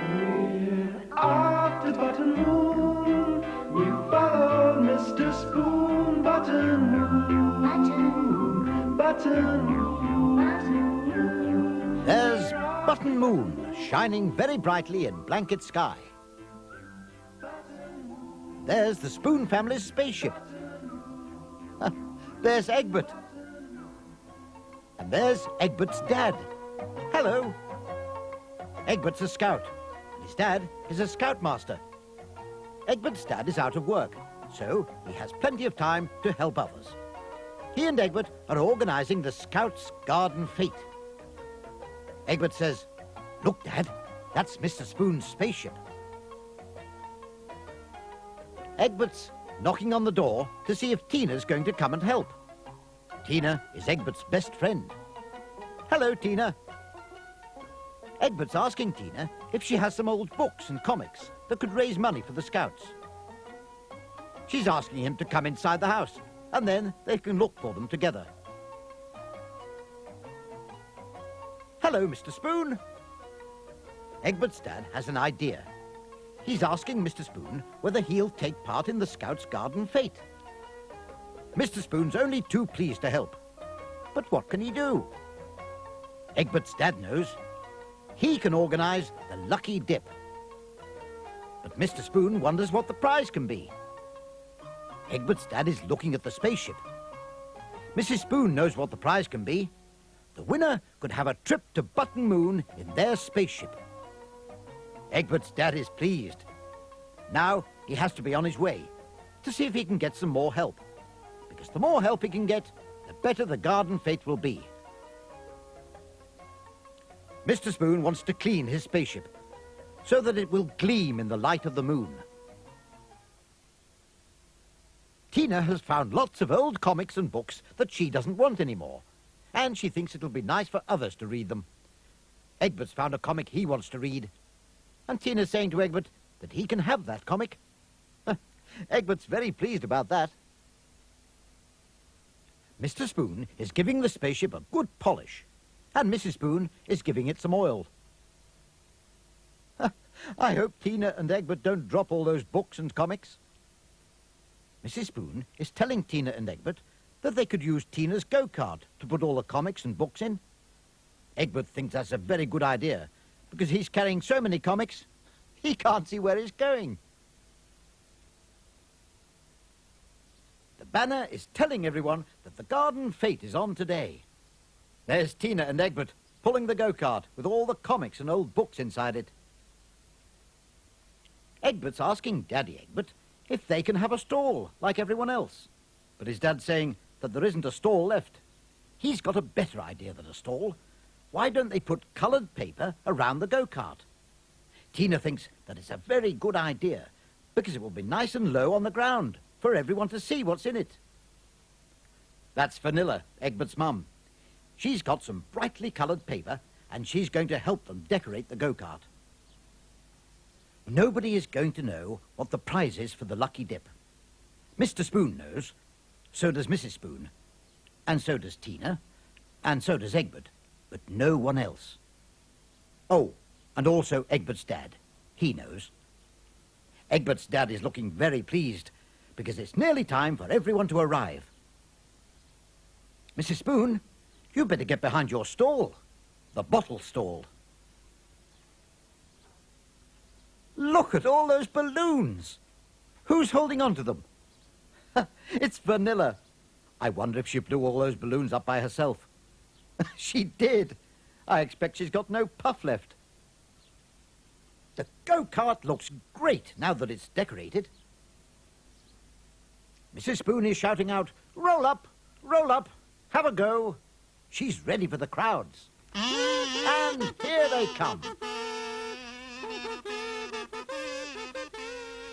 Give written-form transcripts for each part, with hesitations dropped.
We're off to Button Moon. We follow Mr. Spoon. Button Moon. Button Moon. There's Button Moon, shining very brightly in blanket sky. There's the Spoon family's spaceship. There's Egbert. And there's Egbert's dad. Hello. Egbert's a scout. His dad is a scoutmaster. Egbert's dad is out of work, so he has plenty of time to help others. He and Egbert are organizing the Scouts' Garden Fete. Egbert says, "Look, Dad, that's Mr. Spoon's spaceship." Egbert's knocking on the door to see if Tina's going to come and help. Tina is Egbert's best friend. Hello, Tina. Egbert's asking Tina if she has some old books and comics that could raise money for the Scouts. She's asking him to come inside the house, and then they can look for them together. Hello, Mr. Spoon. Egbert's dad has an idea. He's asking Mr. Spoon whether he'll take part in the Scouts' Garden Fete. Mr. Spoon's only too pleased to help. But what can he do? Egbert's dad knows. He can organize the Lucky Dip. But Mr. Spoon wonders what the prize can be. Egbert's dad is looking at the spaceship. Mrs. Spoon knows what the prize can be. The winner could have a trip to Button Moon in their spaceship. Egbert's dad is pleased. Now he has to be on his way to see if he can get some more help. Because the more help he can get, the better the garden fete will be. Mr. Spoon wants to clean his spaceship so that it will gleam in the light of the moon. Tina has found lots of old comics and books that she doesn't want anymore, and she thinks it'll be nice for others to read them. Egbert's found a comic he wants to read, and Tina's saying to Egbert that he can have that comic. Egbert's very pleased about that. Mr. Spoon is giving the spaceship a good polish, and Mrs. Spoon is giving it some oil. I hope Tina and Egbert don't drop all those books and comics. Mrs. Spoon is telling Tina and Egbert that they could use Tina's go-kart to put all the comics and books in. Egbert thinks that's a very good idea, because he's carrying so many comics, he can't see where he's going. The banner is telling everyone that the garden fete is on today. There's Tina and Egbert pulling the go-kart with all the comics and old books inside it. Egbert's asking Daddy Egbert if they can have a stall like everyone else. But his dad's saying that there isn't a stall left. He's got a better idea than a stall. Why don't they put coloured paper around the go-kart? Tina thinks that it's a very good idea because it will be nice and low on the ground for everyone to see what's in it. That's Vanilla, Egbert's mum. She's got some brightly coloured paper and she's going to help them decorate the go-kart. Nobody is going to know what the prize is for the Lucky Dip. Mr. Spoon knows, so does Mrs. Spoon, and so does Tina, and so does Egbert, but no one else. Oh, and also Egbert's dad. He knows. Egbert's dad is looking very pleased because it's nearly time for everyone to arrive. Mrs. Spoon, you better get behind your stall, the bottle stall. Look at all those balloons. Who's holding on to them? It's Vanilla. I wonder if she blew all those balloons up by herself. She did. I expect she's got no puff left. The go-kart looks great now that it's decorated. Mrs. Spoon is shouting out, roll up, have a go. She's ready for the crowds. And here they come.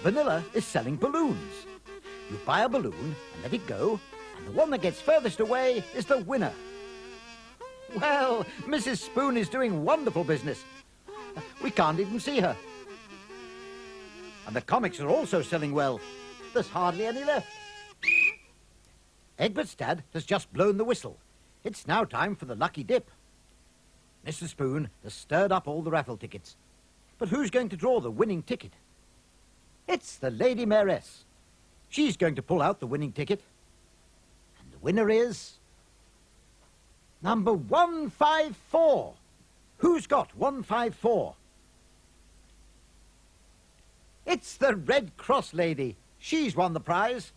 Vanilla is selling balloons. You buy a balloon and let it go, and the one that gets furthest away is the winner. Well, Mrs. Spoon is doing wonderful business. We can't even see her. And the comics are also selling well. There's hardly any left. Egbert's dad has just blown the whistle. It's now time for the lucky dip. Mr. Spoon has stirred up all the raffle tickets. But who's going to draw the winning ticket? It's the Lady Mayoress. She's going to pull out the winning ticket. And the winner is... number 154. Who's got 154? It's the Red Cross lady. She's won the prize.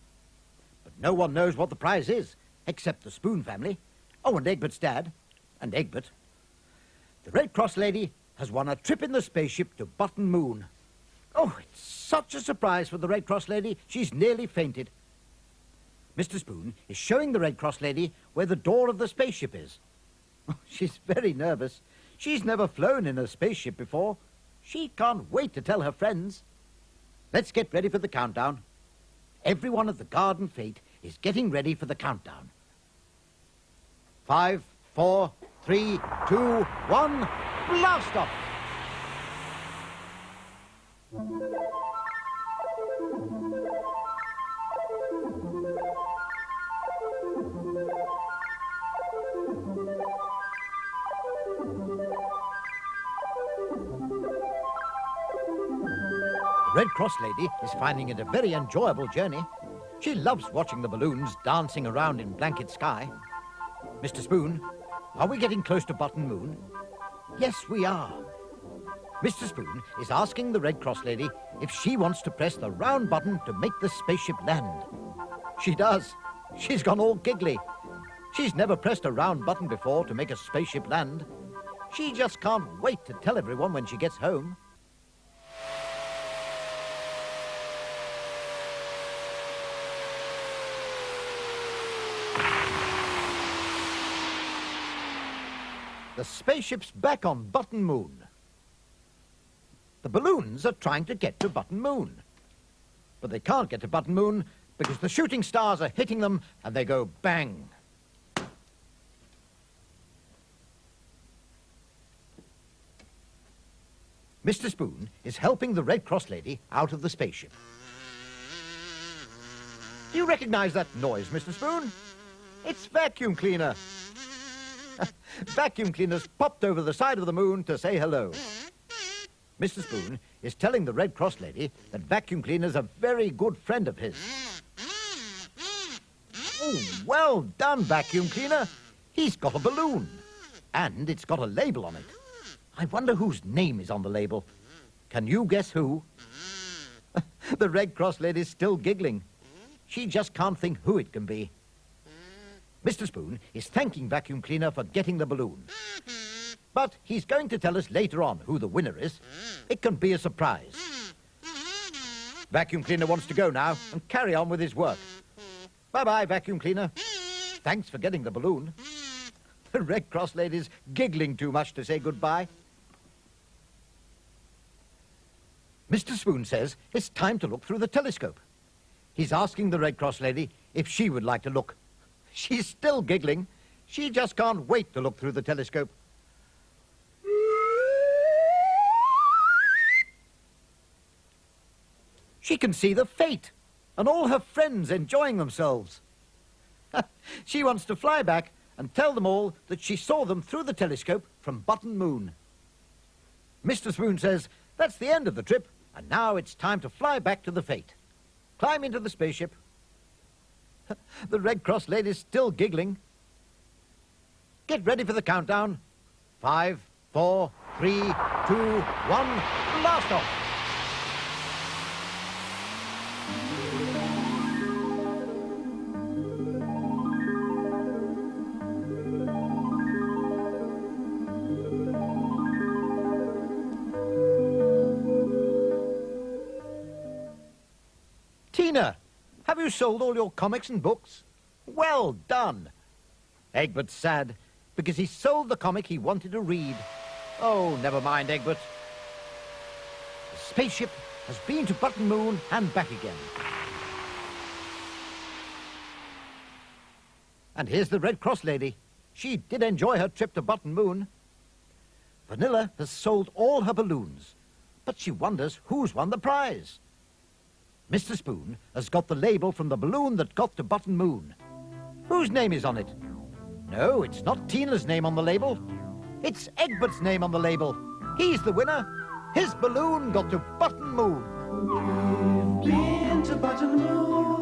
But no one knows what the prize is, except the Spoon family. Oh, and Egbert's dad. And Egbert. The Red Cross lady has won a trip in the spaceship to Button Moon. Oh, it's such a surprise for the Red Cross lady, she's nearly fainted. Mr. Spoon is showing the Red Cross lady where the door of the spaceship is. Oh, she's very nervous. She's never flown in a spaceship before. She can't wait to tell her friends. Let's get ready for the countdown. Everyone at the Garden Fete is getting ready for the countdown. 5, 4, 3, 2, 1, blast off! The Red Cross lady is finding it a very enjoyable journey. She loves watching the balloons dancing around in blanket sky. Mr. Spoon, are we getting close to Button Moon? Yes, we are. Mr. Spoon is asking the Red Cross lady if she wants to press the round button to make the spaceship land. She does. She's gone all giggly. She's never pressed a round button before to make a spaceship land. She just can't wait to tell everyone when she gets home. The spaceship's back on Button Moon. The balloons are trying to get to Button Moon. But they can't get to Button Moon because the shooting stars are hitting them and they go bang. Mr. Spoon is helping the Red Cross lady out of the spaceship. Do you recognize that noise, Mr. Spoon? It's vacuum cleaner. Vacuum cleaners popped over the side of the moon to say hello. Mr. Spoon is telling the Red Cross lady that vacuum cleaner's a very good friend of his. Oh, well done, vacuum cleaner. He's got a balloon. And it's got a label on it. I wonder whose name is on the label. Can you guess who? The Red Cross lady's still giggling. She just can't think who it can be. Mr. Spoon is thanking Vacuum Cleaner for getting the balloon. But he's going to tell us later on who the winner is. It can be a surprise. Vacuum Cleaner wants to go now and carry on with his work. Bye-bye, Vacuum Cleaner. Thanks for getting the balloon. The Red Cross lady's giggling too much to say goodbye. Mr. Spoon says it's time to look through the telescope. He's asking the Red Cross lady if she would like to look. She's still giggling. She just can't wait to look through the telescope. She can see the Fate and all her friends enjoying themselves. She wants to fly back and tell them all that she saw them through the telescope from Button Moon. Mr. Spoon says that's the end of the trip, and now it's time to fly back to the Fate. Climb into the spaceship. The Red Cross lady's still giggling. Get ready for the countdown. 5, 4, 3, 2, 1, blast off! Tina, have you sold all your comics and books? Well done. Egbert's sad because he sold the comic he wanted to read. Oh, never mind, Egbert. The spaceship has been to Button Moon and back again. And here's the Red Cross lady. She did enjoy her trip to Button Moon. Vanilla has sold all her balloons, but she wonders who's won the prize. Mr. Spoon has got the label from the balloon that got to Button Moon. Whose name is on it? No, it's not Tina's name on the label. It's Egbert's name on the label. He's the winner. His balloon got to Button Moon. You've been to Button Moon.